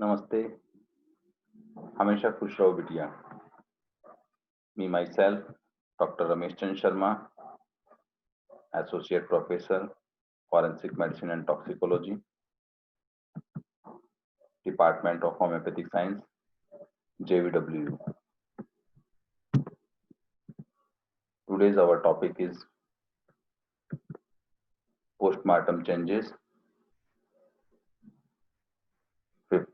नमस्ते, हमेशा खुश रहो बिटिया। Me myself, Dr. Ramesh Chand Sharma, Associate Professor, Forensic Medicine and Toxicology, Department of Homeopathic Science, JVWU. Today's our topic is postmortem changes. Fifth,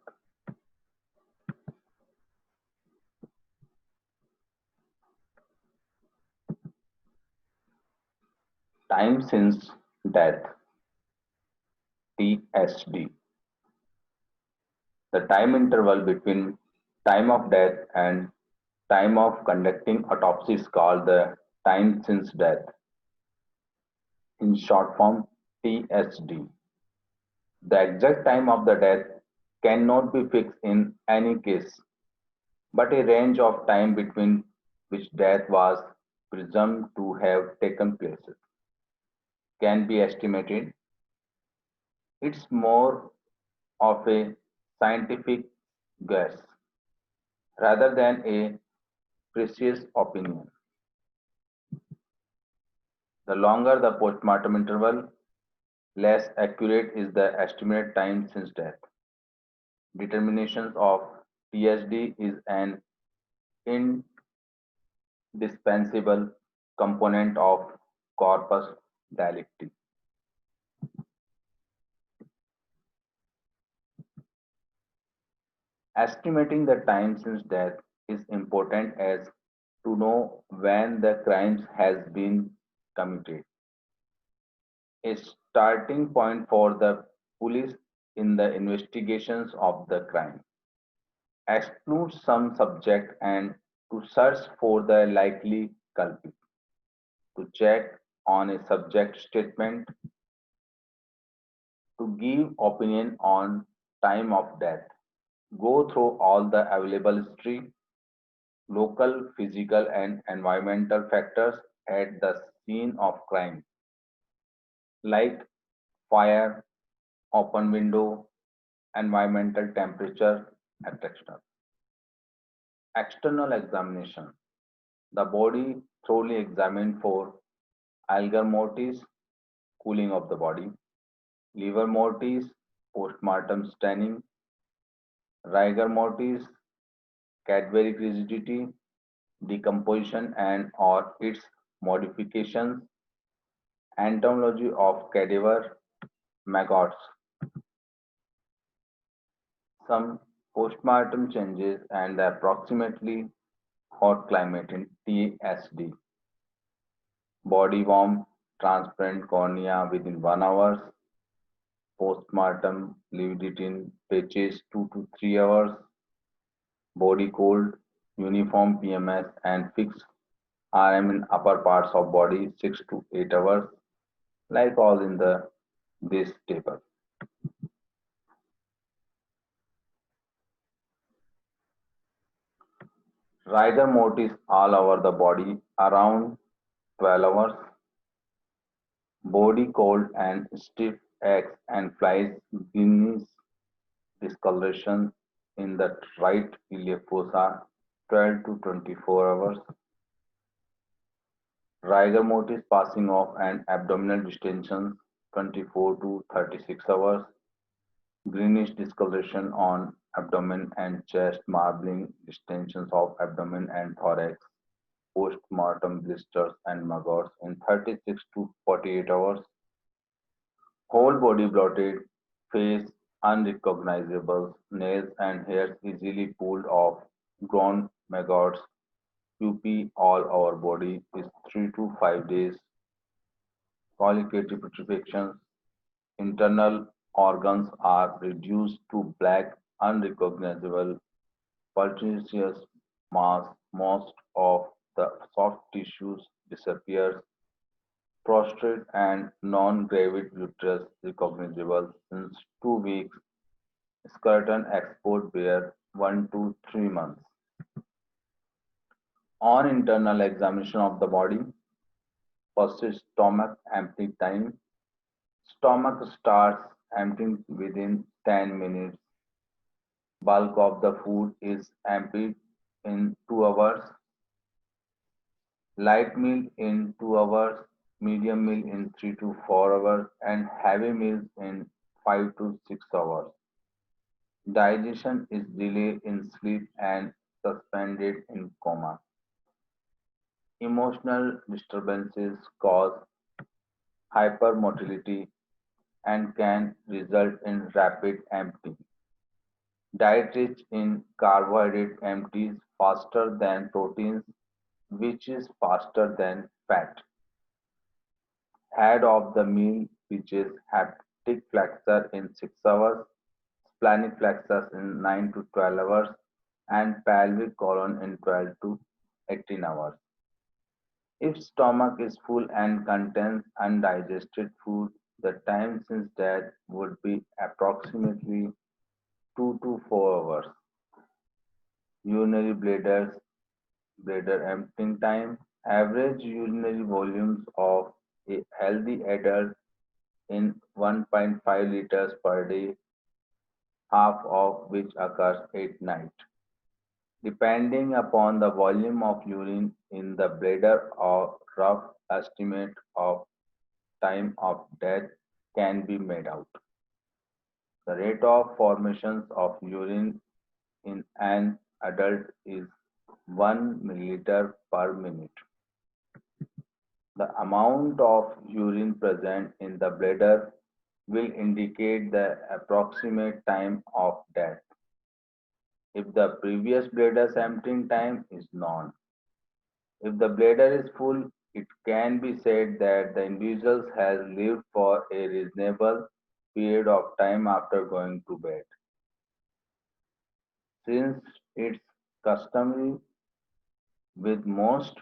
time since death, TSD. The time interval between time of death and time of conducting autopsy is called the time since death. In short form, TSD. The exact time of the death cannot be fixed in any case, but a range of time between which death was presumed to have taken place can be estimated. It's more of a scientific guess rather than a precise opinion. The longer the postmortem interval, less accurate is the estimated time since death. Determination of TSD is an indispensable component of corpus delicti. Estimating the time since death is important as to know when the crime has been committed. A starting point for the police in the investigations of the crime. Exclude some subject and to search for the likely culprit. To check on a subject statement, to give opinion on time of death. Go through all the available history, local, physical, and environmental factors at the scene of crime, like fire, open window, environmental temperature, etc. External examination. The body thoroughly examined for algar mortis, cooling of the body, liver mortis, postmortem staining, rigor mortis, cadaveric rigidity, decomposition and or its modifications, entomology of cadaver, maggots, some postmortem changes and the approximately hot climate in TSD. Body warm, transparent cornea within 1 hour, postmortem lividity in patches 2 to 3 hours, body cold, uniform PMS and fixed RM in upper parts of body 6 to 8 hours, like all in the this table. Rigor mortis all over the body around 12 hours, body cold and stiff eggs and flies, greenish discoloration in the right iliac fossa 12 to 24 hours, rigor mortis passing off and abdominal distension 24 to 36 hours, greenish discoloration on abdomen and chest, marbling distensions of abdomen and thorax, post-mortem blisters and maggots in 36 to 48 hours, whole body bloated, face unrecognizable, nails and hairs easily pulled off, grown maggots, pupae all over body is 3 to 5 days, collicative putrefactions, internal organs are reduced to black, unrecognizable, pulsaceous mass, most of the soft tissues disappears, prostrate and non-gravid uterus recognizable since 2 weeks, skeleton export bear 1 to 3 months. On internal examination of the body, first is stomach empty time. Stomach starts emptying within 10 minutes. bulk of the food is emptied in 2 hours, light meal in 2 hours, medium meal in 3 to 4 hours, and heavy meals in 5 to 6 hours. Digestion is delayed in sleep and suspended in coma. Emotional disturbances cause hypermotility and can result in rapid emptying. Diet rich in carbohydrate empties faster than proteins, which is faster than fat. Head of the meal reaches hepatic flexor in 6 hours, splenic plexus in 9 to 12 hours, and pelvic colon in 12 to 18 hours. If stomach is full and contains undigested food, the time since death would be approximately 2 to 4 hours. Urinary bladder emptying time. Average urinary volumes of a healthy adult in 1.5 liters per day, half of which occurs at night. Depending upon the volume of urine in the bladder, a rough estimate of time of death can be made out. The rate of formations of urine in an adult is 1 milliliter per minute. The amount of urine present in the bladder will indicate the approximate time of death. If the previous bladder's emptying time is known, if the bladder is full, it can be said that the individual has lived for a reasonable period of time after going to bed. Since it's customary with most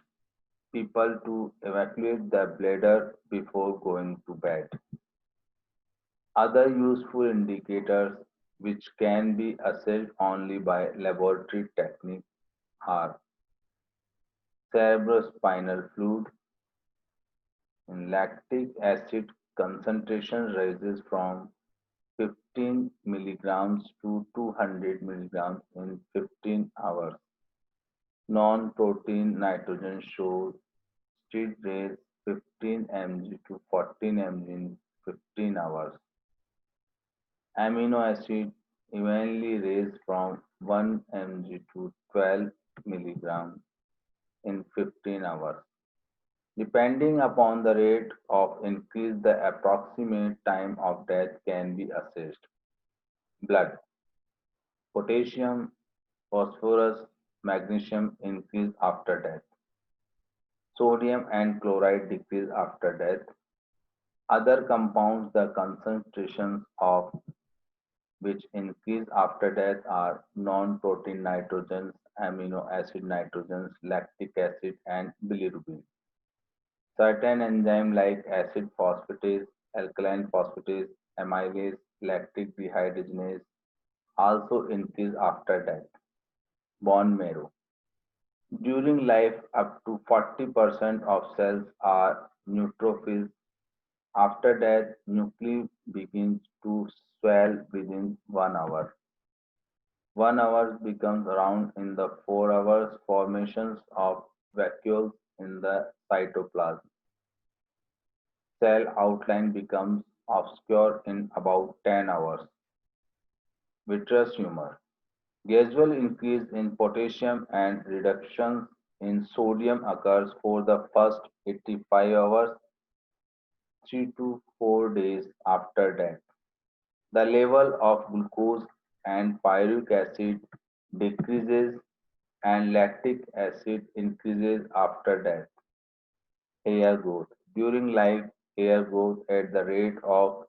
people to evacuate the bladder before going to bed. Other useful indicators which can be assessed only by laboratory technique are cerebrospinal fluid, and lactic acid concentration rises from 15 milligrams to 200 milligrams in 15 hours. Non-protein nitrogen shows steady raise 15 mg to 14 mg in 15 hours. Amino acid evenly raise from 1 mg to 12 milligrams in 15 hours. Depending upon the rate of increase, the approximate time of death can be assessed. Blood, potassium, phosphorus, magnesium increase after death. Sodium and chloride decrease after death. Other compounds, the concentrations of which increase after death are non-protein nitrogens, amino acid nitrogens, lactic acid, and bilirubin. Certain enzymes like acid phosphatase, alkaline phosphatase, amylase, lactic dehydrogenase also increase after death. Bone marrow. During life, up to 40% of cells are neutrophils. After death, nuclei begins to swell within 1 hour. 1 hour becomes round in the 4 hours. Formations of vacuoles in the cytoplasm. Cell outline becomes obscure in about 10 hours. Vitreous humor. Gradual increase in potassium and reductions in sodium occurs for the first 85 hours, 3 to 4 days after death. The level of glucose and pyruvic acid decreases and lactic acid increases after death. Hair growth. During life, hair grows at the rate of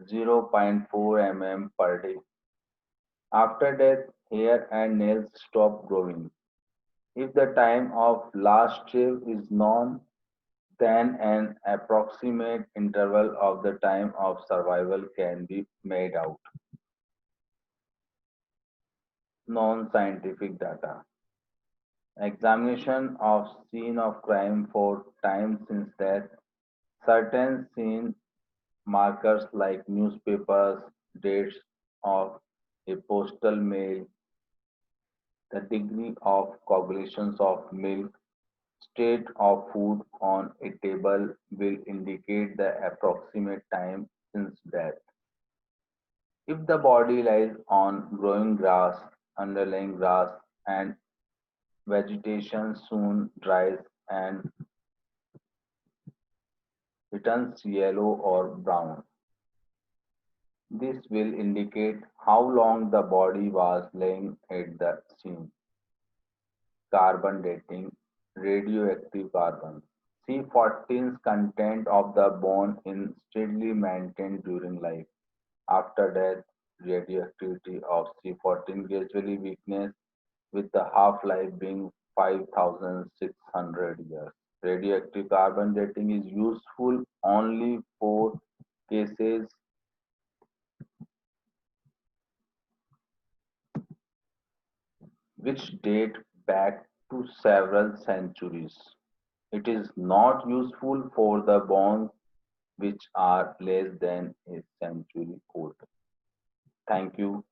0.4 mm per day. After death, hair and nails stop growing. If the time of last shave is known, then an approximate interval of the time of survival can be made out. Non-scientific data. Examination of scene of crime for time since death. Certain scene markers like newspapers, dates of a postal mail, the degree of coagulation of milk, state of food on a table will indicate the approximate time since death. If the body lies on growing grass, underlying grass and vegetation soon dries and returns yellow or brown. This will indicate how long the body was laying at the scene. Carbon dating, radioactive carbon. C14's content of the bone is steadily maintained during life. After death, radioactivity of C14 gradually weakens with the half-life being 5,600 years. Radioactive carbon dating is useful only for cases which date back to several centuries. It is not useful for the bones which are less than a century old. Thank you.